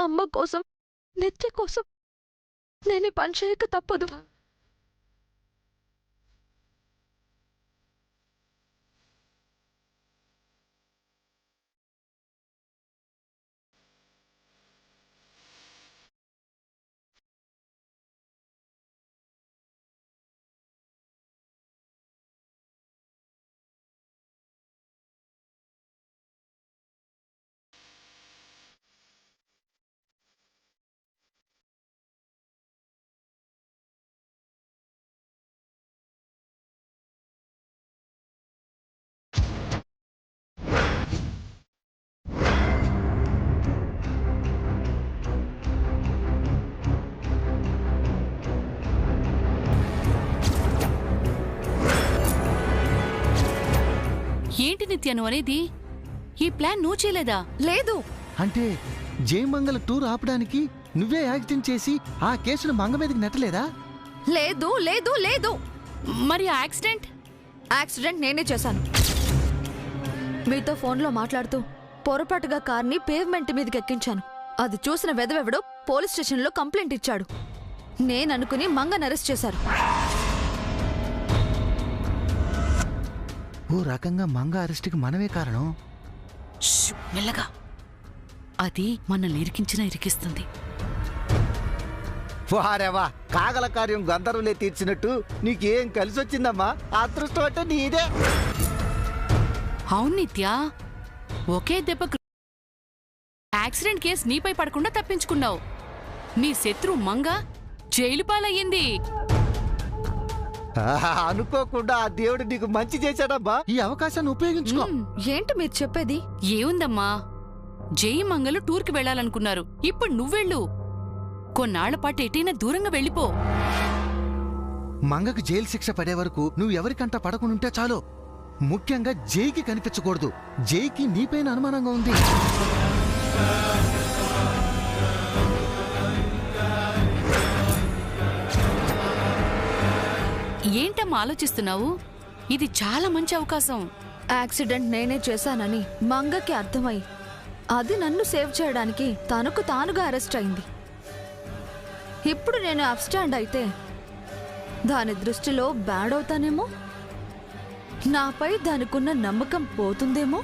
అమ్మ కోసం, నిత్య కోసం నేను ఈ పని చేయక తప్పదు. ఏంటి నిత్య నువ్వు అనేది? ఈ ప్లాన్ నువ్వు చేయలేదా? లేదు. అంటే జయమంగళ టూర్ ఆపడానికి నువ్వే యాక్సిడెంట్ చేసి ఆ కేసును మంగ మీదకి నెట్టలేదా? లేదు లేదు లేదు. మరి ఆ యాక్సిడెంట్ నేనే చేశాను. మీతో ఫోన్లో మాట్లాడుతూ పొరపాటుగా కార్ని పేవ్మెంట్ మీదకి ఎక్కించాను. అది చూసిన వెదవెవడో పోలీస్ స్టేషన్లో కంప్లైంట్ ఇచ్చాడు. నేననుకుని మంగని అరెస్ట్ చేశారు. ఓ రకంగా మంగ అరెస్ట్కి మనమే కారణం. మెల్లగా. అది మనల్ని ఇరికిస్తుంది. వారేవా, కాగల కార్యం గంధర్వులే తీర్చినట్టు నీకేం కలిసొచ్చిందమ్మా? అదృష్టం అంటే నీదే. అవును నిత్య, ఒకే దెబ్బకు యాక్సిడెంట్ కేసు నీపై పడకుండా తప్పించుకున్నావు. నీ శత్రు మంగ జైలు పాలయ్యింది. అనుకోకుండా ఆ దేవుడు నీకు మంచి చేశాడమ్మా. ఈ అవకాశాన్ని ఉపయోగించుకో. ఏంటి మీరు చెప్పేది? ఏముందమ్మా, జయమంగలు టూర్కి వెళ్లాలనుకున్నారు. ఇప్పుడు నువ్వెళ్ళు. కొన్నాళ్ల పాటు ఎటైనా దూరంగా వెళ్ళిపో. మంగకు జైలు శిక్ష పడే వరకు నువ్వు ఎవరికంటా పడకుండుంటే చాలు. ముఖ్యంగా జైకి కనిపించకూడదు. జైకి నీపైన అనుమానంగా ఉంది. ఏంటమ్మా ఆలోచిస్తున్నావు? ఇది చాలా మంచి అవకాశం. యాక్సిడెంట్ నేనే చేశానని మంగకి అర్థమై అది నన్ను సేవ్ చేయడానికి తనకు తానుగా అరెస్ట్ అయింది. ఇప్పుడు నేను అబ్స్టాండ్ అయితే దాని దృష్టిలో బ్యాడ్ అవుతానేమో. నాపై దానికున్న నమ్మకం పోతుందేమో.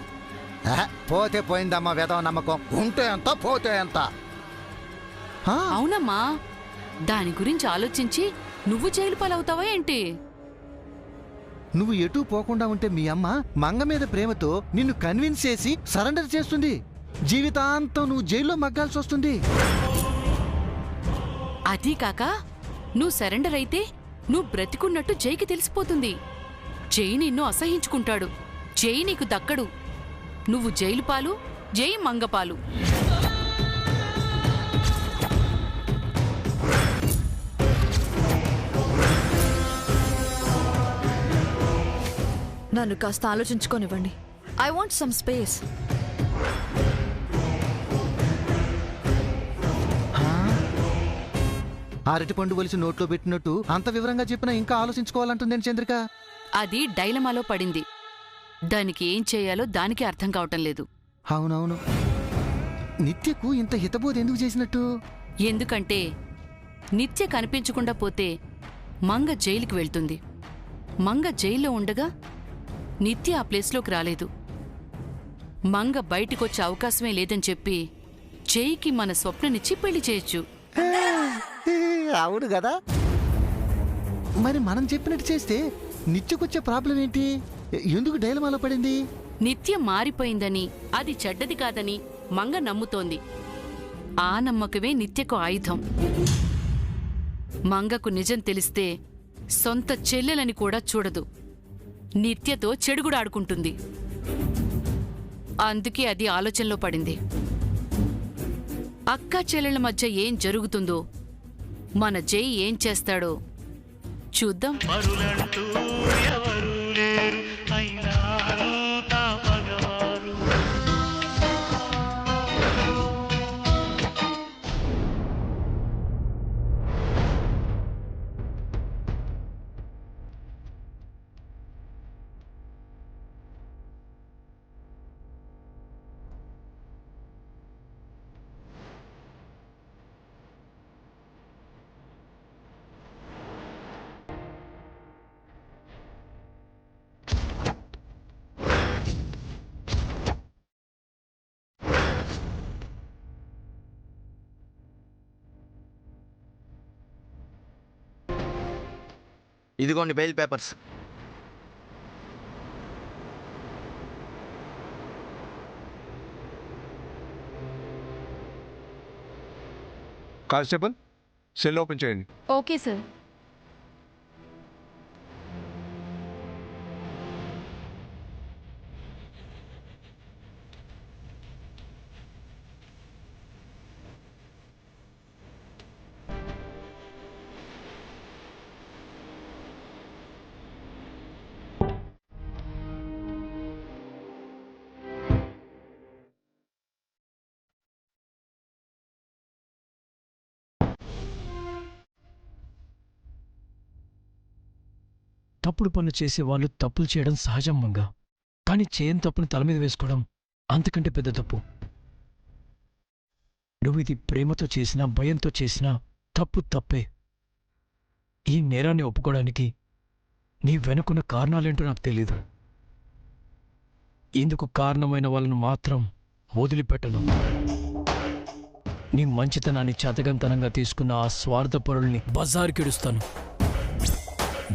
పోతే పోయిందమ్మా వేదవ నమ్మకం. ఉంటే ఎంత పోతే ఎంత. అవునమ్మా, దాని గురించి ఆలోచించి నువ్వు జైలు పాలవుతావా ఏంటి? నువ్వు ఎటూ పోకుండా ఉంటే మీ అమ్మ మంగ మీద ప్రేమతో నిన్ను కన్విన్స్ చేసి సరెండర్ చేస్తుంది. జీవితాంతం నువ్వు జైల్లో మగ్గాల్సి వస్తుంది. అదీ కాక నువ్వు సరెండర్ అయితే నువ్వు బ్రతికున్నట్టు జైకి తెలిసిపోతుంది. జై నిన్ను అసహించుకుంటాడు. జై నీకు దక్కడు. నువ్వు జైలు పాలు, జై మంగపాలు. నన్ను కాస్త ఆలోచించుకోనివ్వండి. I want some space. అరటిపండు వలిసి నోట్లో పెట్టినట్టు అంత వివరంగా చెప్పినా ఇంకా ఆలోచించుకోవాలంటుందేంటి చంద్రిక? అది డైలమాలో పడింది. దానికి ఏం చేయాలో దానికి అర్థం కావటం లేదు. అవునవును. నిత్యకు ఇంత హితబోధ ఎందుకు చేసినట్టు? ఎందుకంటే నిత్య కనిపించకుండా పోతే మంగ జైలుకి వెళ్తుంది. మంగ జైల్లో ఉండగా నిత్య ఆ ప్లేస్లోకి రాలేదు. మంగ బయటికొచ్చే అవకాశమే లేదని చెప్పి జైకి మన స్వప్ననిచ్చి పెళ్లి చేయొచ్చు. అవును కదా. మరి మనం చెప్పినట్టు చేస్తే నిత్యకొచ్చే ప్రాబ్లం ఏంటి? ఎందుకు డైలమాలో పడింది? నిత్య మారిపోయిందని, అది చెడ్డది కాదని మంగ నమ్ముతోంది. ఆ నమ్మకమే నిత్యకు ఆయుధం. మంగకు నిజం తెలిస్తే సొంత చెల్లెలని కూడా చూడదు. నిత్యతో చెడుగుడాడుకుంటుంది. అందుకే అది ఆలోచనలో పడింది. అక్కా చెల్లెల మధ్య ఏం జరుగుతుందో, మన జై ఏం చేస్తాడో చూద్దాం. ఇదిగోండి bail papers. Constable, cell open చేయండి. Okay sir. తప్పుడు పనులు చేసేవాళ్ళు తప్పులు చేయడం సహజం మంగా, కానీ చేయని తప్పుని తల మీద వేసుకోవడం అంతకంటే పెద్ద తప్పు. నువ్వు ఇది ప్రేమతో చేసినా భయంతో చేసినా తప్పు తప్పే. ఈ నేరాన్ని ఒప్పుకోవడానికి నీ వెనుకున్న కారణాలేంటో నాకు తెలీదు. ఇందుకు కారణమైన వాళ్ళను మాత్రం వదిలిపెట్టను. నీ మంచితనాన్ని చేతగంతనంగా తీసుకున్న ఆ స్వార్థపరుల్ని బజారుకిడుస్తాను.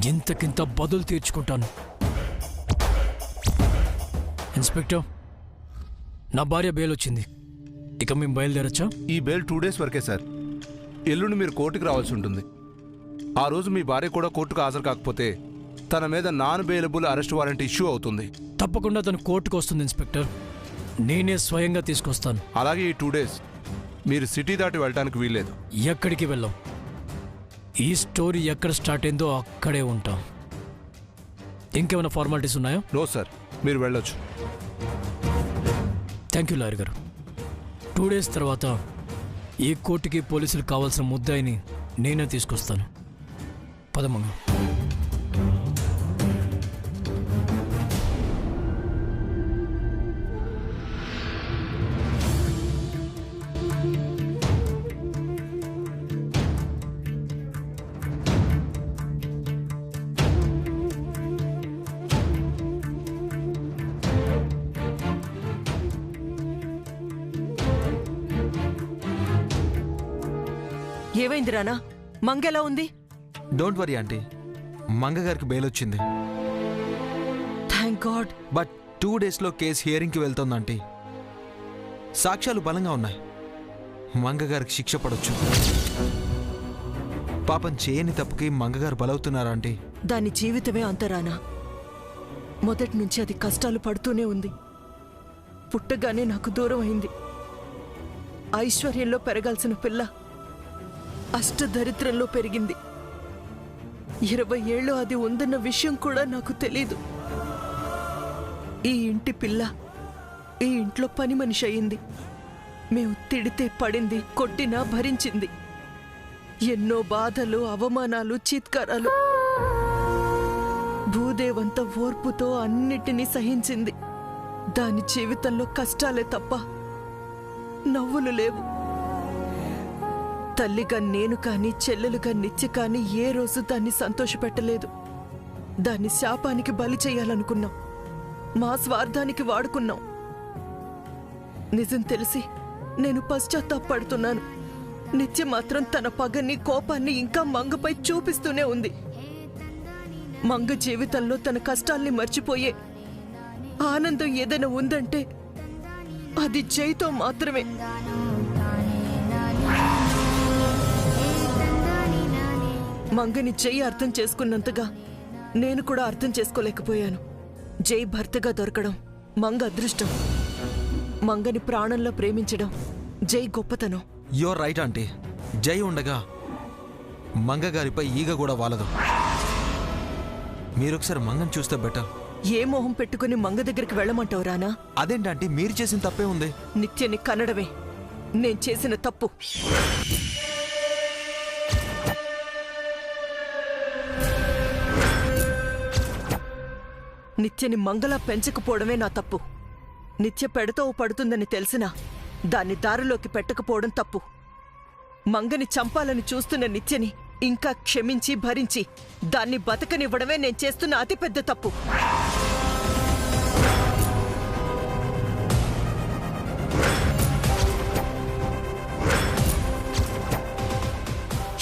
ఇంతకింత బదులు తీర్చుకుంటాను. ఇన్స్పెక్టర్, నా భార్య బెయిల్ వచ్చింది. ఇక మేము బయలుదేరచ్చా? ఈ బెయిల్ 2 days వరకే సార్. ఎల్లుండి మీరు కోర్టుకు రావాల్సి ఉంటుంది. ఆ రోజు మీ భార్య కూడా కోర్టుకు హాజరు కాకపోతే తన మీద non bailable arrest warrant issue అవుతుంది. తప్పకుండా తను కోర్టుకు వస్తుంది ఇన్స్పెక్టర్. నేనే స్వయంగా తీసుకొస్తాను. అలాగే ఈ 2 days మీరు సిటీ దాటి వెళ్ళడానికి వీల్లేదు. ఎక్కడికి వెళ్ళాం. ఈ స్టోరీ ఎక్కడ స్టార్ట్ అయిందో అక్కడే ఉంటాం. ఇంకేమైనా ఫార్మాలిటీస్ ఉన్నాయా? నో సార్, మీరు వెళ్ళొచ్చు. థ్యాంక్ యూ లాయర్ గారు. 2 days తర్వాత ఈ కోర్టుకి పోలీసులు కావాల్సిన ముద్దాయిని నేనే తీసుకొస్తాను. పదమంగా. ఏమైంది రానా? మంగెలా ఉంది? డోంట్ వరీ ఆంటీ, మంగగారికి బెయిల్ వచ్చింది. Thank God. బట్ 2 daysలో కేసు హియరింగ్కి వెళ్తోంది ఆంటీ. సాక్ష్యాలు బలంగా ఉన్నాయి. మంగగారికి శిక్ష పడొచ్చు. పాపం చేయని తప్పుకి మంగగారు బలవుతున్నారు ఆంటీ. దాని జీవితమే అంత రానా. మొదటి నుంచి అది కష్టాలు పడుతూనే ఉంది. పుట్టగానే నాకు దూరం అయింది. ఐశ్వర్యంలో పెరగాల్సిన పిల్ల అష్టదరిద్రంలో పెరిగింది. 20 ఏళ్ళు అది ఉందన్న విషయం కూడా నాకు తెలీదు. ఈ ఇంటి పిల్ల ఈ ఇంట్లో పని మనిషి అయింది. మేము తిడితే పడింది, కొట్టినా భరించింది. ఎన్నో బాధలు, అవమానాలు, చీత్కారాలు. భూదేవంత ఓర్పుతో అన్నిటినీ సహించింది. దాని జీవితంలో కష్టాలే తప్ప నవ్వులు లేవు. తల్లిగా నేను కాని, చెల్లెలుగా నిత్య కాని ఏ రోజు దాన్ని సంతోషపెట్టలేదు. దాన్ని శాపానికి బలి చేయాలనుకున్నాం. మా స్వార్థానికి వాడుకున్నాం. నిజం తెలిసి నేను పశ్చాత్తాపడుతున్నాను. నిత్య మాత్రం తన పగని, కోపాన్ని ఇంకా మంగపై చూపిస్తూనే ఉంది. మంగ జీవితంలో తన కష్టాల్ని మర్చిపోయే ఆనందం ఏదైనా ఉందంటే అది జైతో మాత్రమే. మంగని జై అర్థం చేసుకున్నంతగా నేను కూడా అర్థం చేసుకోలేకపోయాను. జై భర్తగా దొరకడం మంగ అదృష్టం. మంగని ప్రాణంలో ప్రేమించడం జై గొప్పతనం. You're right aunty. జై ఉండగా మంగగారిపై ఈగ కూడా వాలదు. మీరొకసారి మంగని చూస్తే బెటర్. ఏ మోహం పెట్టుకుని మంగ దగ్గరికి వెళ్ళమంటావు రానా? అదేంటంటే మీరు చేసిన తప్పే ఉంది. నిత్యని కనడమే నేను చేసిన తప్పు. నిత్యని మంగలా పెంచకపోవడమే నా తప్పు. నిత్య పెడతో పడుతుందని తెలిసినా దాన్ని దారిలోకి పెట్టకపోవడం తప్పు. మంగని చంపాలని చూస్తున్న నిత్యని ఇంకా క్షమించి భరించి దాన్ని బతకనివ్వడమే నేను చేస్తున్న అతిపెద్ద తప్పు.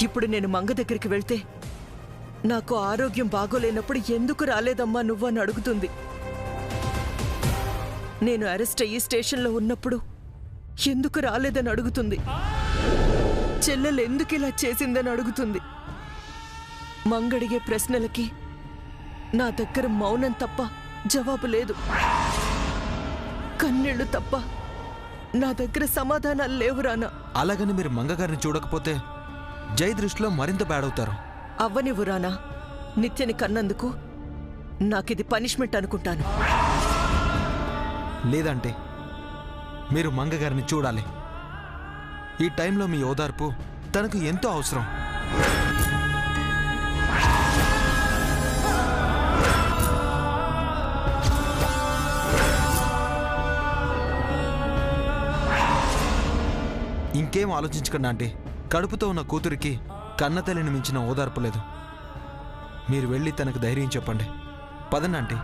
ఇప్పుడు నేను మంగ దగ్గరికి వెళ్తే నాకు ఆరోగ్యం బాగోలేనప్పుడు ఎందుకు రాలేదమ్మా నువ్వని అడుగుతుంది. నేను అరెస్ట్ అయ్యి స్టేషన్లో ఉన్నప్పుడు ఎందుకు రాలేదని అడుగుతుంది. చెల్లెలు ఎందుకు ఇలా చేసిందని అడుగుతుంది. మంగడిగే ప్రశ్నలకి నా దగ్గర మౌనం తప్ప జవాబు లేదు. కన్నీళ్లు తప్ప నా దగ్గర సమాధానాలు లేవు రానా. అలాగని మీరు మంగగారిని చూడకపోతే జై దృష్టిలో మరింత బ్యాడ్ అవుతారు. అవ్వనివ్వు రానా. నిత్యని కన్నందుకు నాకిది పనిష్మెంట్ అనుకుంటాను. లేదంటే మీరు మంగగారిని చూడాలి. ఈ టైంలో మీ ఓదార్పు తనకు ఎంతో అవసరం. ఇంకేం ఆలోచించకండి ఆంటీ. కడుపుతో ఉన్న కూతురికి కన్నతల్లిని మించిన ఓదార్పు లేదు. మీరు వెళ్ళి తనకు ధైర్యం చెప్పండి. పదండి ఆంటీ.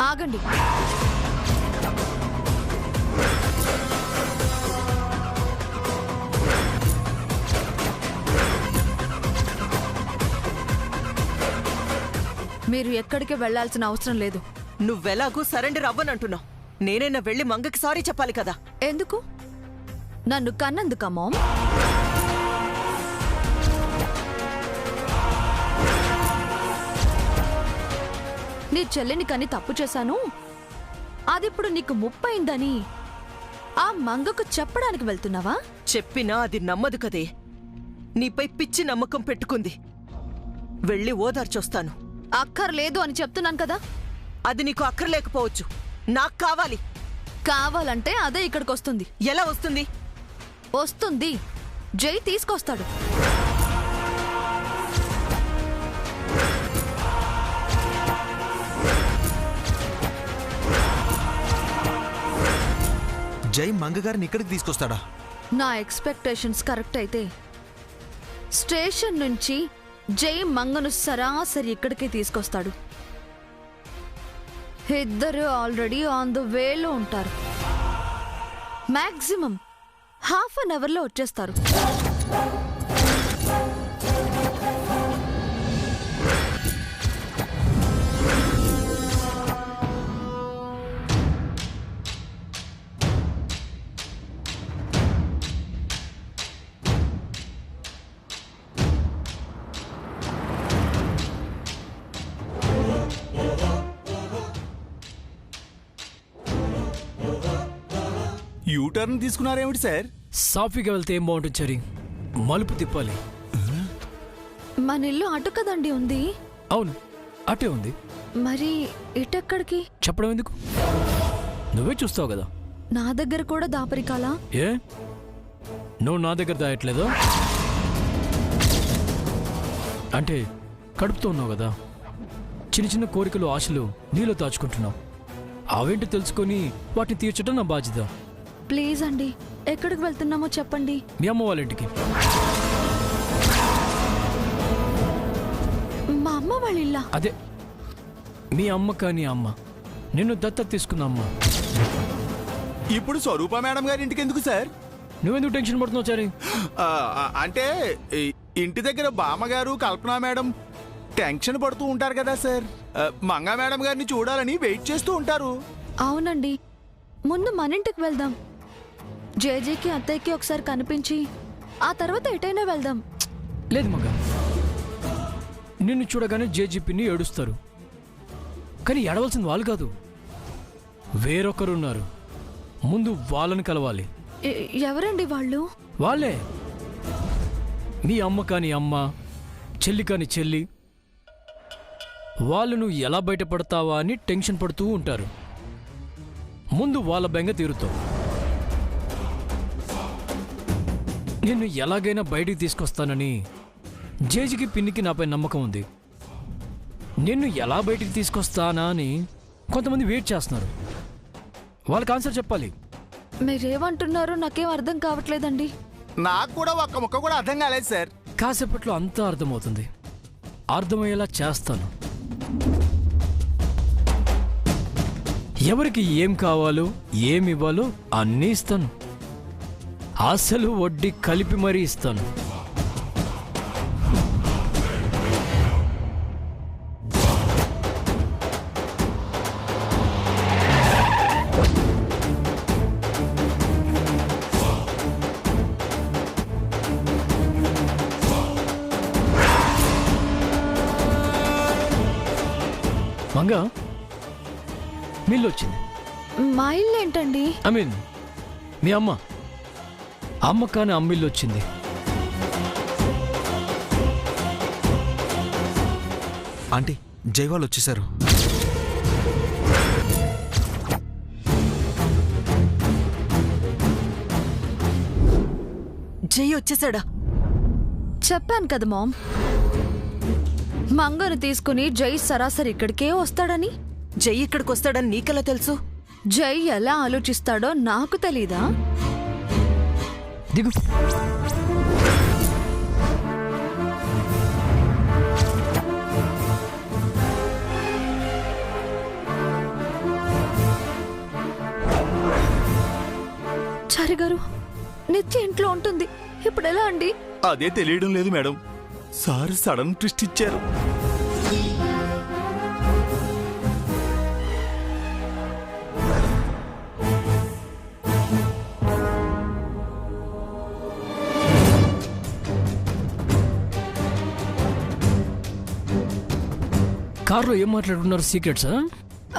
ఆగండి. మీరు ఎక్కడికి వెళ్లాల్సిన అవసరం లేదు. నువ్వెలాగూ సరెండర్ అవ్వనంటున్నావు. నేనైనా వెళ్ళి మంగకి సారీ చెప్పాలి కదా. ఎందుకు? నన్ను కన్నందుకా మామ్? నీ చెల్లిని కని తప్పు చేశాను, అదిప్పుడు నీకు ముప్పయిందని ఆ మంగకు చెప్పడానికి వెళ్తున్నావా? చెప్పినా అది నమ్మదు కదే. నీపై పిచ్చి నమ్మకం పెట్టుకుంది. వెళ్ళి ఓదార్చొస్తాను. అక్కర్లేదు అని చెప్తున్నాను కదా. అది నీకు అక్కర్లేకపోవచ్చు. నాకు కావాలి. కావాలంటే అదే ఇక్కడికి వస్తుంది. ఎలా వస్తుంది? వస్తుంది. జై తీసుకొస్తాడు. జై మంగగారిని ఇక్కడికి తీసుకొస్తాడా? నా ఎక్స్పెక్టేషన్స్ కరెక్ట్ అయితే స్టేషన్ నుంచి జై మంగను సరాసరి ఇక్కడికి తీసుకొస్తాడు. ఇద్దరు ఆల్రెడీ ఆన్ ద వేలో ఉంటారు. మాక్సిమం హాఫ్ అన్ అవర్లో వచ్చేస్తారు. యూటర్న్ తీసుకున్నారేమిటి సార్? సాఫీగా వెళ్తే ఏం బాగుంటుంది చరి? మలుపు తిప్పాలి. మన ఇల్లు అటు కదండి ఉంది. అవును, అటే ఉంది. మరి ఇటెక్కడికి? చెప్పడం ఎందుకు? నువ్వే చూస్తావు కదా. నా దగ్గర కూడా దాపరికాలా? ఏ, నువ్వు నా దగ్గర దాయట్లేదా? అంటే కడుపుతో ఉన్నావు కదా, చిన్న చిన్న కోరికలు ఆశలు నీలో దాచుకుంటున్నావు. అవేంటి తెలుసుకొని వాటిని తీర్చడం నా బాధ్యత. ప్లీజ్ అండి, ఎక్కడికి వెళ్తున్నామో చెప్పండి. మీ అమ్మ వాళ్ళ ఇంటికి. మా అమ్మ వాళ్ళ ఇల్లా? అదే, మీ అమ్మ కాని అమ్మ, నిన్ను దత్తత తీసుకున్న అమ్మ. ఇప్పుడు స్వరూప మేడం గారి ఇంటికి ఎందుకు సార్? నువ్వెందుకు టెన్షన్ పడుతున్నావు చారి? అంటే ఇంటి దగ్గర బామ్మగారు కల్పన మేడం టెన్షన్ పడుతూ ఉంటారు కదా సార్. మంగా మేడం గారిని చూడాలని వెయిట్ చేస్తూ ఉంటారు. అవునండి, ముందు మన ఇంటికి వెళ్దాం. జేజేకి అత్తయ్యకి ఒకసారి కనిపించి ఆ తర్వాత ఎటైనా వెళ్దాం. లేదు మగ, నిన్ను చూడగానే జేజీపీని ఏడుస్తారు. కానీ ఏడవలసిన వాళ్ళు కాదు, వేరొకరున్నారు. ముందు వాళ్ళని కలవాలి. ఎవరండి వాళ్ళు? వాళ్ళే మీ అమ్మ కాని అమ్మ, చెల్లి కాని చెల్లి. వాళ్ళు నువ్వు ఎలా బయటపడతావా అని టెన్షన్ పడుతూ ఉంటారు. ముందు వాళ్ళ బెంగ తీరుతావు. నిన్ను ఎలాగైనా బయటికి తీసుకొస్తానని జేజీకి పిన్నికి నాపై నమ్మకం ఉంది. నిన్ను ఎలా బయటికి తీసుకొస్తానా అని కొంతమంది వెయిట్ చేస్తున్నారు. వాళ్ళకి ఆన్సర్ చెప్పాలి. మీరేమంటున్నారో నాకేం అర్థం కావట్లేదండి. నాకు కూడా ఒక్క ముక్క కూడా అర్థం కాలేదు సార్. కాసేపట్లో అంతా అర్థమవుతుంది. అర్థమయ్యేలా చేస్తాను. ఎవరికి ఏం కావాలో ఏమివ్వాలో అన్నీ ఇస్తాను. అసలు వడ్డీ కలిపి మరీ ఇస్తాను. మంగ మీ ఇల్లు వచ్చింది. మా ఇల్లు ఏంటండి? ఐ మీన్ మీ అమ్మ కానీ అమ్మ ఇల్లు వచ్చింది. ఆంటీ, జై వాళ్ళు వచ్చేసారు. జై వచ్చేసాడా? చెప్పాను కదా మామ్, మంగను తీసుకుని జై సరాసరి ఇక్కడికే వస్తాడని. జై ఇక్కడికి వస్తాడని నీకెలా తెలుసు? జై ఎలా ఆలోచిస్తాడో నాకు తెలీదా? దిగు. చారి గారు, నిత్య ఇంట్లో ఉంటుంది, ఇప్పుడు ఎలా అండి? అదే తెలియడం లేదు మేడం. సార్ సడన్ ట్విస్ట్ ఇచ్చారు. కార్లో ఏం మాట్లాడుతున్నారు? సీక్రెట్సా?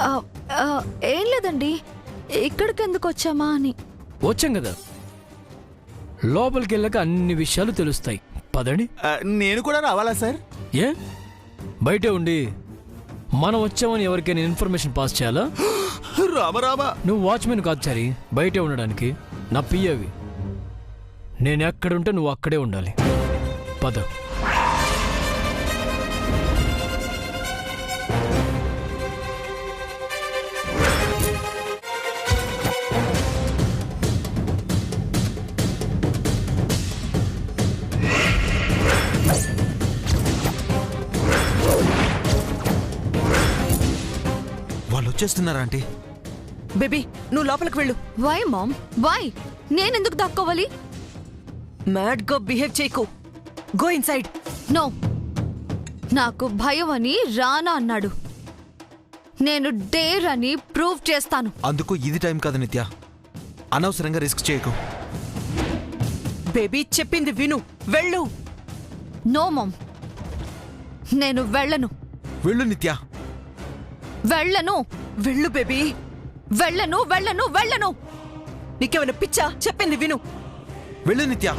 ఆ, ఆ, ఏం లేదండి, ఇక్కడికి ఎందుకు వచ్చామా అని. వచ్చాం కదా, లోపలికి వెళ్ళాక అన్ని విషయాలు తెలుస్తాయి. పదండి. నేను కూడా రావాలా సార్? ఏ బయటే ఉండి మనం వచ్చామని ఎవరికైనా ఇన్ఫర్మేషన్ పాస్ చేయాలా? రామరామా, నువ్వు వాచ్మెన్ కాదు చారి, బయటే ఉండడానికి. నా పియ్యవి. నేను ఎక్కడుంటే నువ్వు అక్కడే ఉండాలి. పద. వాళ్ళు వచ్చేస్తున్నారా ఆంటీ? బేబీ, నువ్వు లోపలికి వెళ్ళు. Why mom, why? నేనెందుకు దాక్కోవాలి? మ్యాడ్ గా బిహేవ్ చేయకు. Go inside. నో, నాకు భయం అని రానా అన్నాడు. నేను డేర్ అని ప్రూవ్ చేస్తాను. అందుకు ఇది టైం కాదు నిత్య, అనవసరంగా రిస్క్ చేయకు. బేబీ చెప్పింది విను, వెళ్ళు. నో మామ్, నేను వెళ్ళను. వెళ్ళు నిత్య. వెళ్ళను. వెళ్ళు బేబీ. వెళ్ళను, వెళ్ళను, వెళ్ళను. నీకేమైనా పిచ్చా? చెప్పింది విను. వెళ్ళు నిత్య.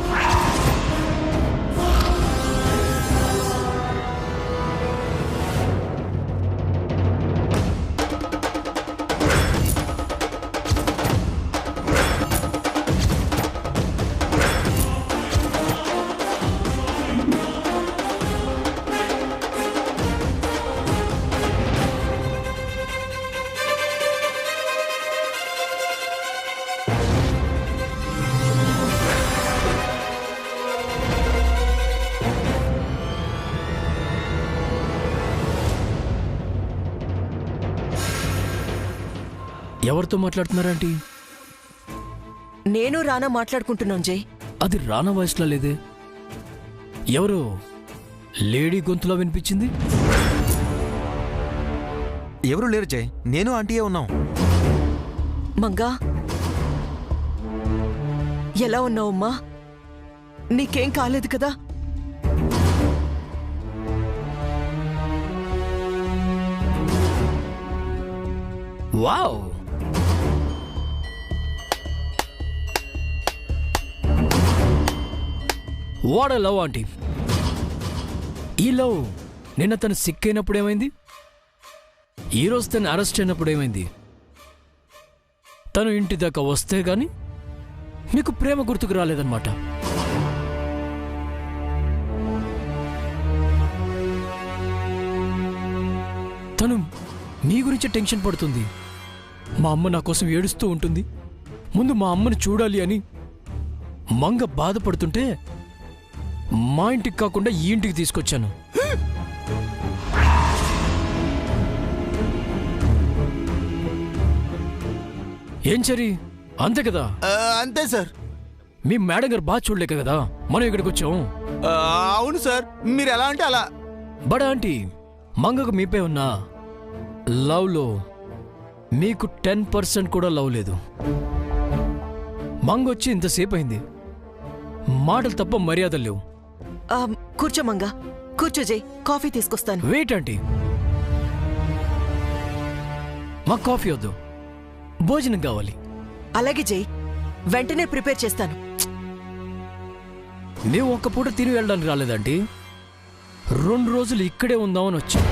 ఎవరితో మాట్లాడుతున్నారంటీ? నేను రానా మాట్లాడుకుంటున్నాం జై. అది రానా వాయిస్లా లేదే, ఎవరో లేడీ గొంతులో వినిపించింది. ఎవరు లేరు జై, నేను ఆంటీయే ఉన్నాం. మంగా, ఎలా ఉన్నావమ్మా? నీకేం కాలేదు కదా? Wow, what a love aunty. ఈ లవ్ నిన్న తను సిక్ అయినప్పుడు ఏమైంది? ఈరోజు తను అరెస్ట్ అయినప్పుడు ఏమైంది? తను ఇంటి దాకా వస్తే గాని మీకు ప్రేమ గుర్తుకు రాలేదన్నమాట. తను మీ గురించి టెన్షన్ పడుతుంది. మా అమ్మ నా కోసం ఏడుస్తూ ఉంటుంది. ముందు మా అమ్మని చూడాలి అని మంగ బాధపడుతుంటే మా ఇంటికి కాకుండా ఈ ఇంటికి తీసుకొచ్చాను. ఏం చరి, అంతే కదా? అంతే సార్. మీ మేడం గారు బాగా చూడలేక కదా మనం ఇక్కడికి వచ్చాం. అవును సార్, మీరు ఎలా అంటే అలా. బడా ఆంటీ, మంగకు మీపై ఉన్న లవ్లో మీకు 10% కూడా లవ్ లేదు. మంగ వచ్చి ఇంతసేపు అయింది, మాటలు తప్ప మర్యాదలు లేవు. కూర్చో మంగా, కూర్చో జై, కాఫీ తీసుకొస్తాను. వెయిట్ ఆంటీ, మాకు కాఫీ వద్దు, భోజనం కావాలి. అలాగే జై, వెంటనే ప్రిపేర్ చేస్తాను. మేము ఒక్క పూట తిని వెళ్ళడానికి రాలేదండి, 2 రోజులు ఇక్కడే ఉందామని వచ్చాం.